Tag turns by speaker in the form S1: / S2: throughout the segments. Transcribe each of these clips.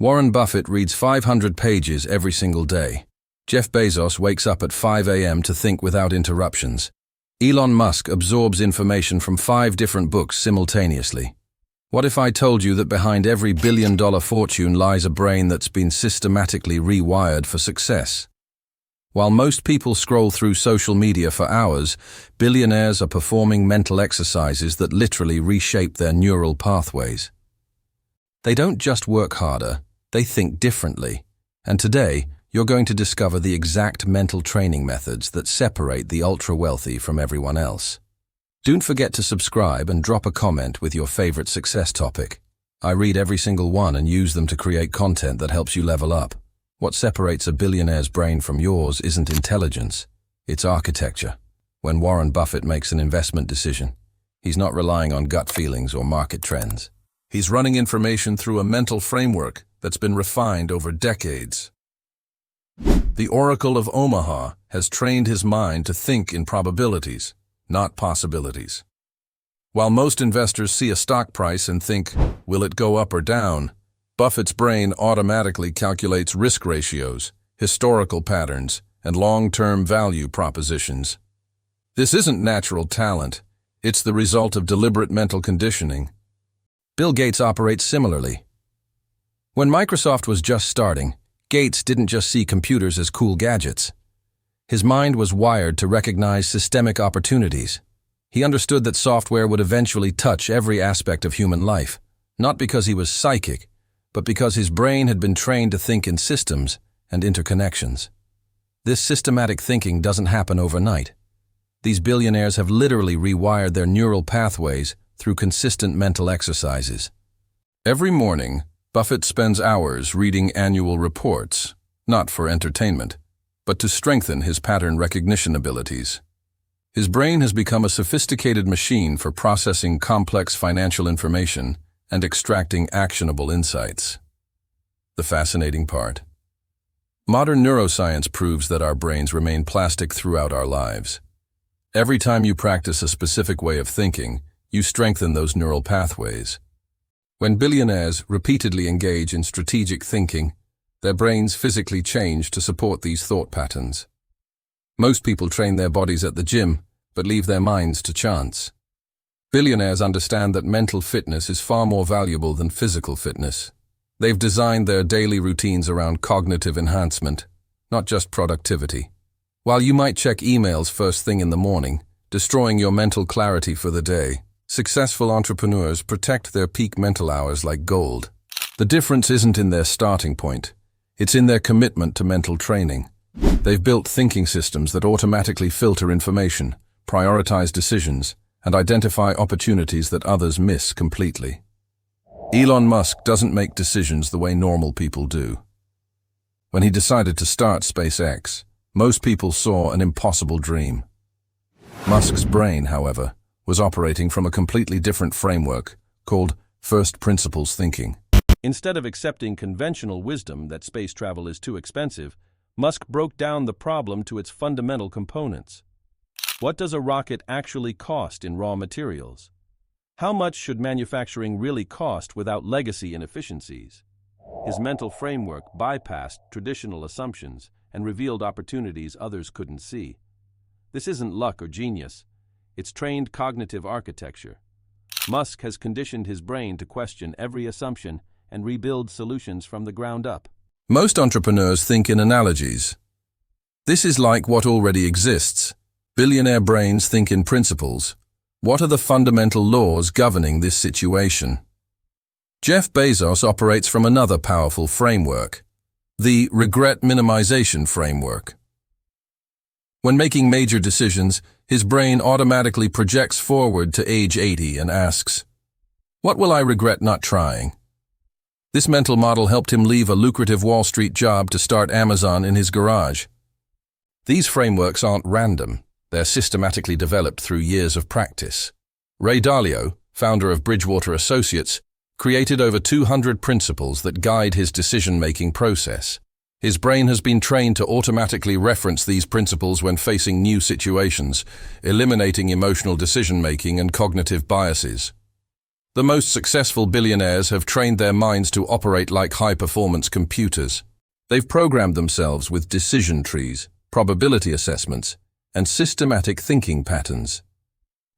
S1: Warren Buffett reads 500 pages every single day. Jeff Bezos wakes up at 5 a.m. to think without interruptions. Elon Musk absorbs information from 5 different books simultaneously. What if I told you that behind every billion-dollar fortune lies a brain that's been systematically rewired for success? While most people scroll through social media for hours, billionaires are performing mental exercises that literally reshape their neural pathways. They don't just work harder, they think differently. And today, you're going to discover the exact mental training methods that separate the ultra-wealthy from everyone else. Don't forget to subscribe and drop a comment with your favorite success topic. I read every single one and use them to create content that helps you level up. What separates a billionaire's brain from yours isn't intelligence, it's architecture. When Warren Buffett makes an investment decision, he's not relying on gut feelings or market trends. He's running information through a mental framework that's been refined over decades. The Oracle of Omaha has trained his mind to think in probabilities, not possibilities. While most investors see a stock price and think, will it go up or down? Buffett's brain automatically calculates risk ratios, historical patterns, and long-term value propositions. This isn't natural talent, it's the result of deliberate mental conditioning. Bill Gates operates similarly. When Microsoft was just starting, Gates didn't just see computers as cool gadgets. His mind was wired to recognize systemic opportunities. He understood that software would eventually touch every aspect of human life, not because he was psychic, but because his brain had been trained to think in systems and interconnections. This systematic thinking doesn't happen overnight. These billionaires have literally rewired their neural pathways through consistent mental exercises. Every morning, Buffett spends hours reading annual reports, not for entertainment, but to strengthen his pattern recognition abilities. His brain has become a sophisticated machine for processing complex financial information and extracting actionable insights. The fascinating part. Modern neuroscience proves that our brains remain plastic throughout our lives. Every time you practice a specific way of thinking, you strengthen those neural pathways. When billionaires repeatedly engage in strategic thinking, their brains physically change to support these thought patterns. Most people train their bodies at the gym, but leave their minds to chance. Billionaires understand that mental fitness is far more valuable than physical fitness. They've designed their daily routines around cognitive enhancement, not just productivity. While you might check emails first thing in the morning, destroying your mental clarity for the day, successful entrepreneurs protect their peak mental hours like gold. The difference isn't in their starting point. It's in their commitment to mental training. They've built thinking systems that automatically filter information, prioritize decisions, and identify opportunities that others miss completely. Elon Musk doesn't make decisions the way normal people do. When he decided to start SpaceX, most people saw an impossible dream. Musk's brain, however, was operating from a completely different framework called first principles thinking.
S2: Instead of accepting conventional wisdom that space travel is too expensive, Musk broke down the problem to its fundamental components. What does a rocket actually cost in raw materials? How much should manufacturing really cost without legacy inefficiencies? His mental framework bypassed traditional assumptions and revealed opportunities others couldn't see. This isn't luck or genius. It's trained cognitive architecture. Musk has conditioned his brain to question every assumption and rebuild solutions from the ground up.
S1: Most entrepreneurs think in analogies. This is like what already exists. Billionaire brains think in principles. What are the fundamental laws governing this situation? Jeff Bezos operates from another powerful framework, the regret minimization framework. When making major decisions, his brain automatically projects forward to age 80 and asks, "What will I regret not trying?" This mental model helped him leave a lucrative Wall Street job to start Amazon in his garage. These frameworks aren't random. They're systematically developed through years of practice. Ray Dalio, founder of Bridgewater Associates, created over 200 principles that guide his decision-making process. His brain has been trained to automatically reference these principles when facing new situations, eliminating emotional decision-making and cognitive biases. The most successful billionaires have trained their minds to operate like high-performance computers. They've programmed themselves with decision trees, probability assessments, and systematic thinking patterns.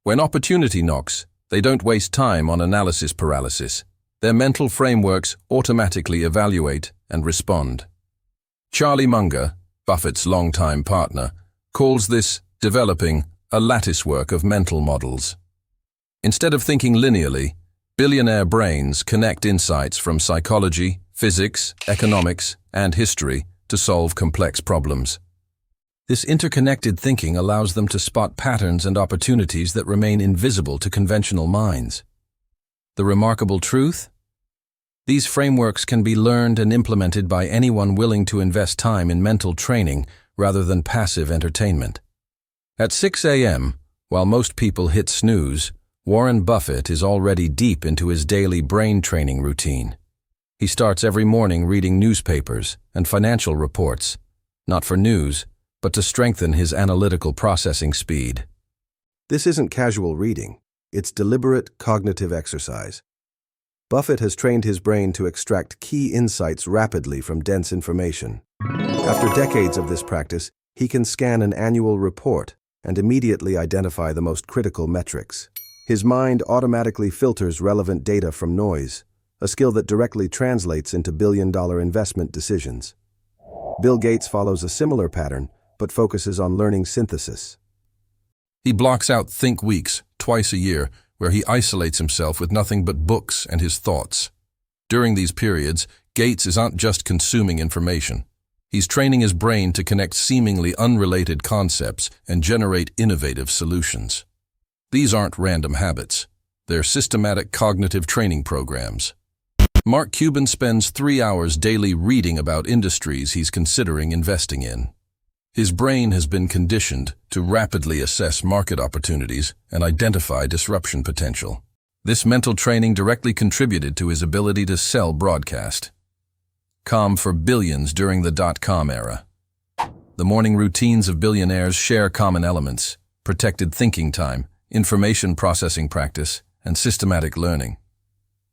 S1: When opportunity knocks, they don't waste time on analysis paralysis. Their mental frameworks automatically evaluate and respond. Charlie Munger, Buffett's longtime partner, calls this developing a latticework of mental models. Instead of thinking linearly, billionaire brains connect insights from psychology, physics, economics, and history to solve complex problems. This interconnected thinking allows them to spot patterns and opportunities that remain invisible to conventional minds. The remarkable truth? These frameworks can be learned and implemented by anyone willing to invest time in mental training rather than passive entertainment. At 6 a.m., while most people hit snooze, Warren Buffett is already deep into his daily brain training routine. He starts every morning reading newspapers and financial reports, not for news, but to strengthen his analytical processing speed. This isn't casual reading, it's deliberate cognitive exercise. Buffett has trained his brain to extract key insights rapidly from dense information. After decades of this practice, he can scan an annual report and immediately identify the most critical metrics. His mind automatically filters relevant data from noise, a skill that directly translates into billion-dollar investment decisions. Bill Gates follows a similar pattern, but focuses on learning synthesis. He blocks out think weeks, twice a year, where he isolates himself with nothing but books and his thoughts. During these periods, Gates isn't just consuming information. He's training his brain to connect seemingly unrelated concepts and generate innovative solutions. These aren't random habits. They're systematic cognitive training programs. Mark Cuban spends 3 hours daily reading about industries he's considering investing in. His brain has been conditioned to rapidly assess market opportunities and identify disruption potential. This mental training directly contributed to his ability to sell broadcast. Com for billions during the dot-com era. The morning routines of billionaires share common elements: protected thinking time, information processing practice, and systematic learning.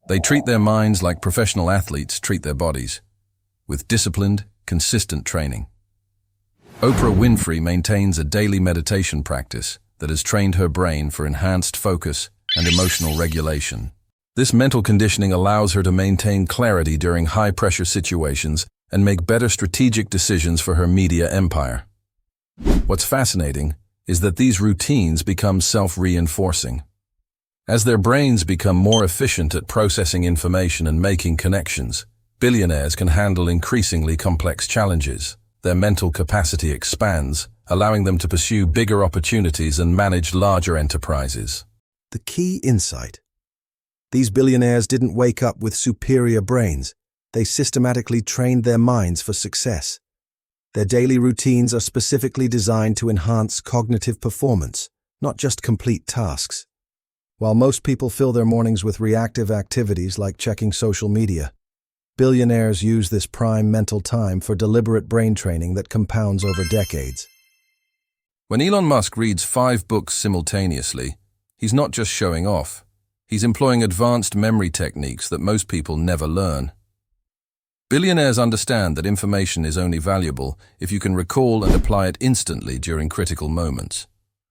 S1: They treat their minds like professional athletes treat their bodies, with disciplined, consistent training. Oprah Winfrey maintains a daily meditation practice that has trained her brain for enhanced focus and emotional regulation. This mental conditioning allows her to maintain clarity during high-pressure situations and make better strategic decisions for her media empire. What's fascinating is that these routines become self-reinforcing. As their brains become more efficient at processing information and making connections, billionaires can handle increasingly complex challenges. Their mental capacity expands, allowing them to pursue bigger opportunities and manage larger enterprises. The key insight: these billionaires didn't wake up with superior brains. They systematically trained their minds for success. Their daily routines are specifically designed to enhance cognitive performance, not just complete tasks. While most people fill their mornings with reactive activities like checking social media, billionaires use this prime mental time for deliberate brain training that compounds over decades. When Elon Musk reads 5 books simultaneously, he's not just showing off. He's employing advanced memory techniques that most people never learn. Billionaires understand that information is only valuable if you can recall and apply it instantly during critical moments.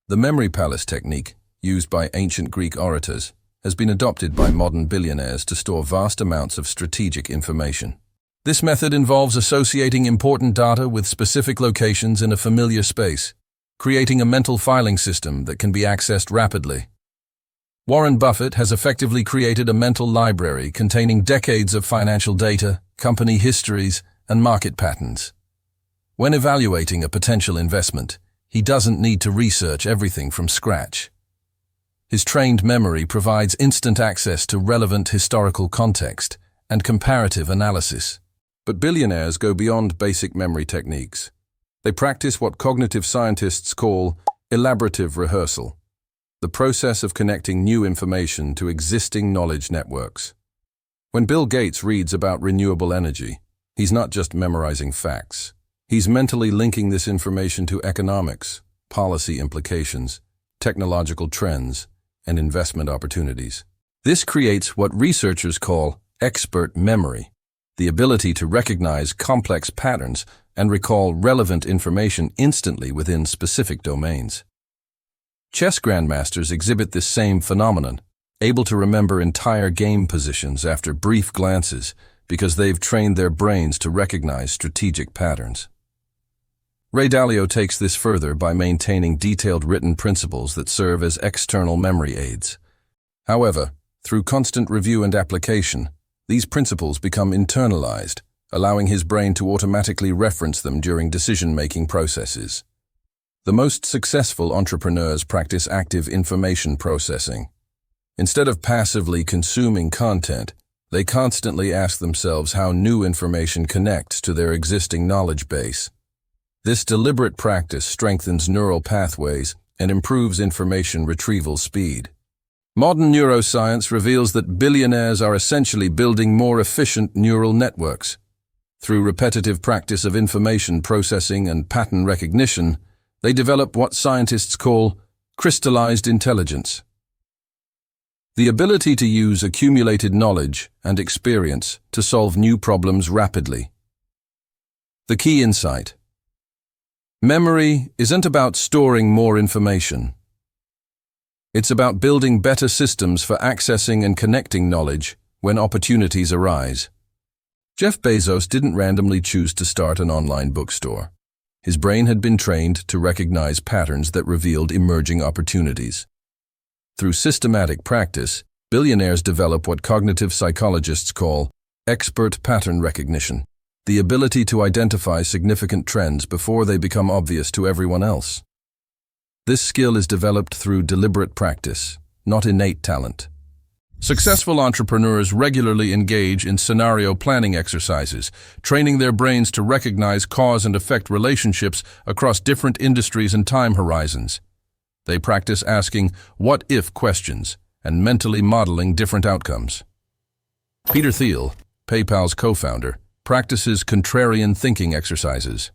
S1: The memory palace technique, used by ancient Greek orators, has been adopted by modern billionaires to store vast amounts of strategic information. This method involves associating important data with specific locations in a familiar space, creating a mental filing system that can be accessed rapidly. Warren Buffett has effectively created a mental library containing decades of financial data, company histories, and market patterns. When evaluating a potential investment, he doesn't need to research everything from scratch. His trained memory provides instant access to relevant historical context and comparative analysis. But billionaires go beyond basic memory techniques. They practice what cognitive scientists call elaborative rehearsal, the process of connecting new information to existing knowledge networks. When Bill Gates reads about renewable energy, he's not just memorizing facts. He's mentally linking this information to economics, policy implications, technological trends, and investment opportunities. This creates what researchers call expert memory, the ability to recognize complex patterns and recall relevant information instantly within specific domains. Chess grandmasters exhibit this same phenomenon, able to remember entire game positions after brief glances because they've trained their brains to recognize strategic patterns. Ray Dalio takes this further by maintaining detailed written principles that serve as external memory aids. However, through constant review and application, these principles become internalized, allowing his brain to automatically reference them during decision-making processes. The most successful entrepreneurs practice active information processing. Instead of passively consuming content, they constantly ask themselves how new information connects to their existing knowledge base. This deliberate practice strengthens neural pathways and improves information retrieval speed. Modern neuroscience reveals that billionaires are essentially building more efficient neural networks. Through repetitive practice of information processing and pattern recognition, they develop what scientists call crystallized intelligence. The ability to use accumulated knowledge and experience to solve new problems rapidly. The key insight: memory isn't about storing more information. It's about building better systems for accessing and connecting knowledge when opportunities arise. Jeff Bezos didn't randomly choose to start an online bookstore. His brain had been trained to recognize patterns that revealed emerging opportunities. Through systematic practice, billionaires develop what cognitive psychologists call expert pattern recognition, the ability to identify significant trends before they become obvious to everyone else. This skill is developed through deliberate practice, not innate talent. Successful entrepreneurs regularly engage in scenario planning exercises, training their brains to recognize cause and effect relationships across different industries and time horizons. They practice asking what-if questions and mentally modeling different outcomes. Peter Thiel, PayPal's co-founder, practices contrarian thinking exercises.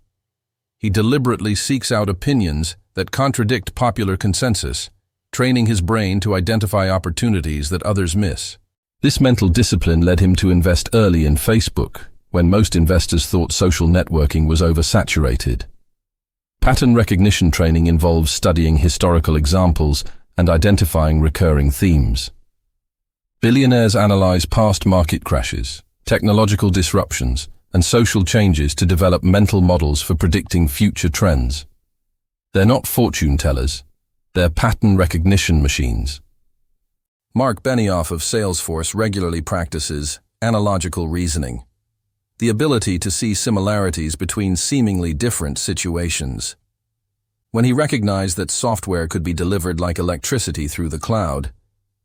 S1: He deliberately seeks out opinions that contradict popular consensus, training his brain to identify opportunities that others miss. This mental discipline led him to invest early in Facebook, when most investors thought social networking was oversaturated. Pattern recognition training involves studying historical examples and identifying recurring themes. Billionaires analyze past market crashes, technological disruptions, and social changes to develop mental models for predicting future trends. They're not fortune tellers, they're pattern recognition machines. Mark Benioff of Salesforce regularly practices analogical reasoning, the ability to see similarities between seemingly different situations. When he recognized that software could be delivered like electricity through the cloud,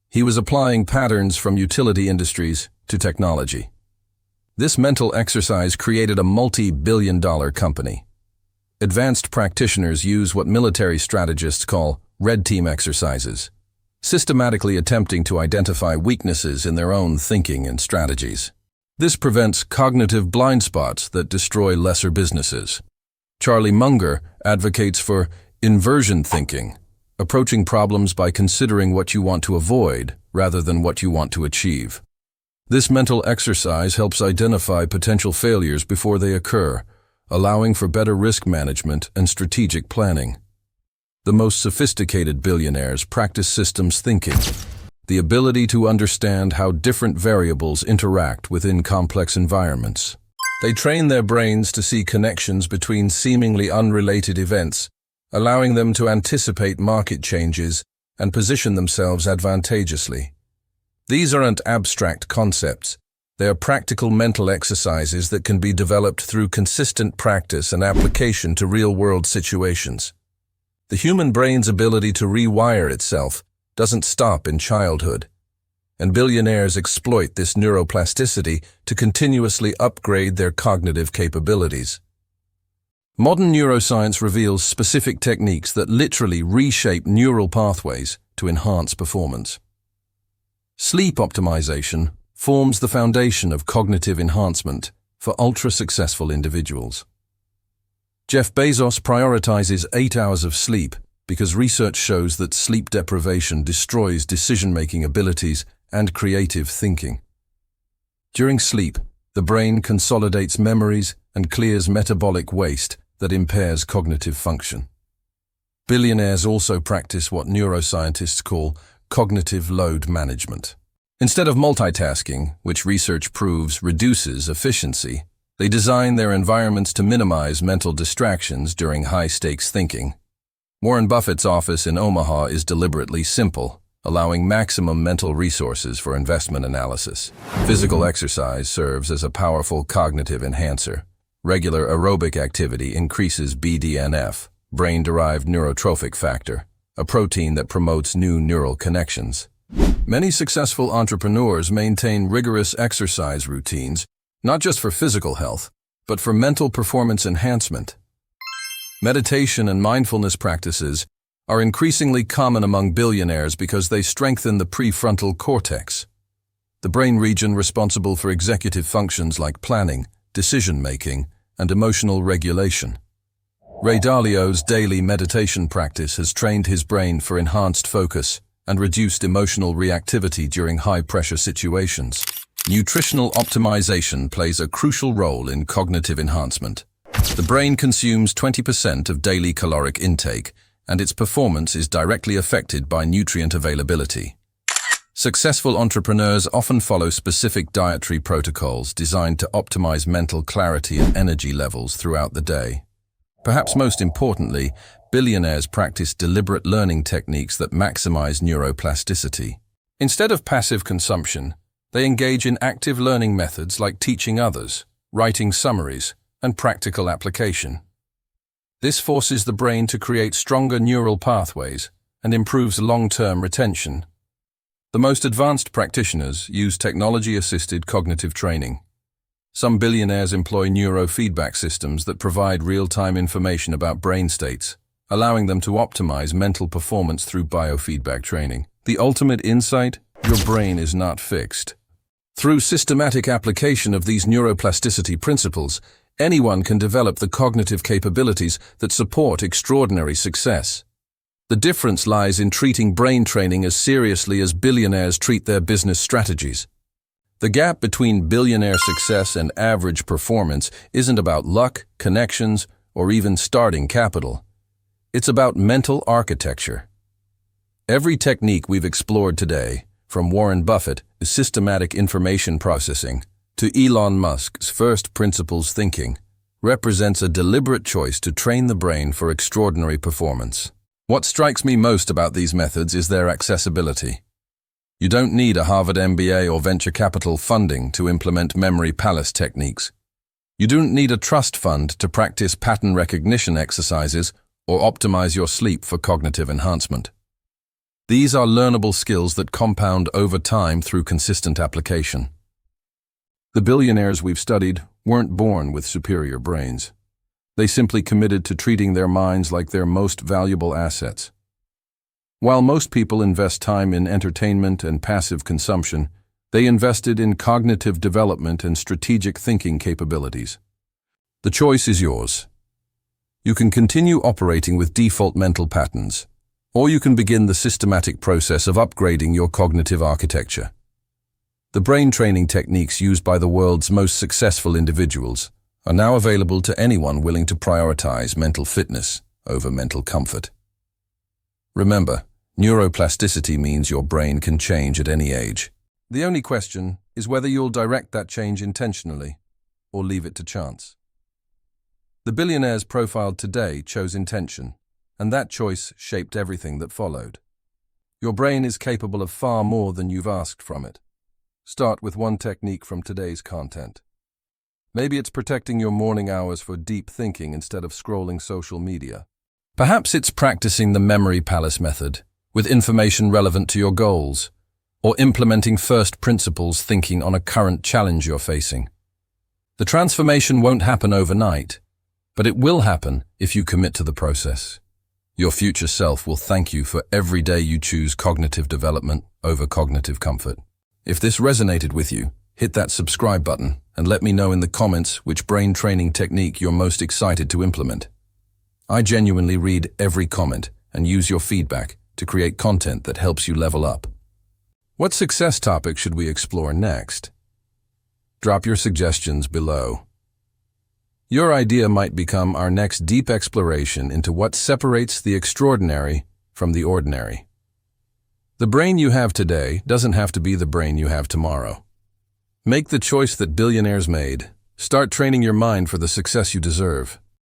S1: he was applying patterns from utility industries to technology. This mental exercise created a multi-billion-dollar company. Advanced practitioners use what military strategists call red team exercises, systematically attempting to identify weaknesses in their own thinking and strategies. This prevents cognitive blind spots that destroy lesser businesses. Charlie Munger advocates for inversion thinking, approaching problems by considering what you want to avoid rather than what you want to achieve. This mental exercise helps identify potential failures before they occur, allowing for better risk management and strategic planning. The most sophisticated billionaires practice systems thinking, the ability to understand how different variables interact within complex environments. They train their brains to see connections between seemingly unrelated events, allowing them to anticipate market changes and position themselves advantageously. These aren't abstract concepts. They are practical mental exercises that can be developed through consistent practice and application to real-world situations. The human brain's ability to rewire itself doesn't stop in childhood, and billionaires exploit this neuroplasticity to continuously upgrade their cognitive capabilities. Modern neuroscience reveals specific techniques that literally reshape neural pathways to enhance performance. Sleep optimization forms the foundation of cognitive enhancement for ultra-successful individuals. Jeff Bezos prioritizes 8 hours of sleep because research shows that sleep deprivation destroys decision-making abilities and creative thinking. During sleep, the brain consolidates memories and clears metabolic waste that impairs cognitive function. Billionaires also practice what neuroscientists call cognitive load management. Instead of multitasking, which research proves reduces efficiency, they design their environments to minimize mental distractions during high-stakes thinking. Warren Buffett's office in Omaha is deliberately simple, allowing maximum mental resources for investment analysis. Physical exercise serves as a powerful cognitive enhancer. Regular aerobic activity increases BDNF, brain-derived neurotrophic factor, a protein that promotes new neural connections. Many successful entrepreneurs maintain rigorous exercise routines, not just for physical health, but for mental performance enhancement. Meditation and mindfulness practices are increasingly common among billionaires because they strengthen the prefrontal cortex, the brain region responsible for executive functions like planning, decision-making, and emotional regulation. Ray Dalio's daily meditation practice has trained his brain for enhanced focus and reduced emotional reactivity during high-pressure situations. Nutritional optimization plays a crucial role in cognitive enhancement. The brain consumes 20% of daily caloric intake, and its performance is directly affected by nutrient availability. Successful entrepreneurs often follow specific dietary protocols designed to optimize mental clarity and energy levels throughout the day. Perhaps most importantly, billionaires practice deliberate learning techniques that maximize neuroplasticity. Instead of passive consumption, they engage in active learning methods like teaching others, writing summaries, and practical application. This forces the brain to create stronger neural pathways and improves long-term retention. The most advanced practitioners use technology-assisted cognitive training. Some billionaires employ neurofeedback systems that provide real-time information about brain states, allowing them to optimize mental performance through biofeedback training. The ultimate insight: your brain is not fixed. Through systematic application of these neuroplasticity principles, anyone can develop the cognitive capabilities that support extraordinary success. The difference lies in treating brain training as seriously as billionaires treat their business strategies. The gap between billionaire success and average performance isn't about luck, connections, or even starting capital. It's about mental architecture. Every technique we've explored today, from Warren Buffett to systematic information processing to Elon Musk's first principles thinking, represents a deliberate choice to train the brain for extraordinary performance. What strikes me most about these methods is their accessibility. You don't need a Harvard MBA or venture capital funding to implement memory palace techniques. You don't need a trust fund to practice pattern recognition exercises or optimize your sleep for cognitive enhancement. These are learnable skills that compound over time through consistent application. The billionaires we've studied weren't born with superior brains. They simply committed to treating their minds like their most valuable assets. While most people invest time in entertainment and passive consumption, they invested in cognitive development and strategic thinking capabilities. The choice is yours. You can continue operating with default mental patterns, or you can begin the systematic process of upgrading your cognitive architecture. The brain training techniques used by the world's most successful individuals are now available to anyone willing to prioritize mental fitness over mental comfort. Remember, neuroplasticity means your brain can change at any age. The only question is whether you'll direct that change intentionally or leave it to chance. The billionaires profiled today chose intention, and that choice shaped everything that followed. Your brain is capable of far more than you've asked from it. Start with one technique from today's content. Maybe it's protecting your morning hours for deep thinking instead of scrolling social media. Perhaps it's practicing the memory palace method with information relevant to your goals, or implementing first principles thinking on a current challenge you're facing. The transformation won't happen overnight, but it will happen if you commit to the process. Your future self will thank you for every day you choose cognitive development over cognitive comfort. If this resonated with you, hit that subscribe button and let me know in the comments which brain training technique you're most excited to implement. I genuinely read every comment, and use your feedback to create content that helps you level up. What success topic should we explore next? Drop your suggestions below. Your idea might become our next deep exploration into what separates the extraordinary from the ordinary. The brain you have today doesn't have to be the brain you have tomorrow. Make the choice that billionaires made. Start training your mind for the success you deserve.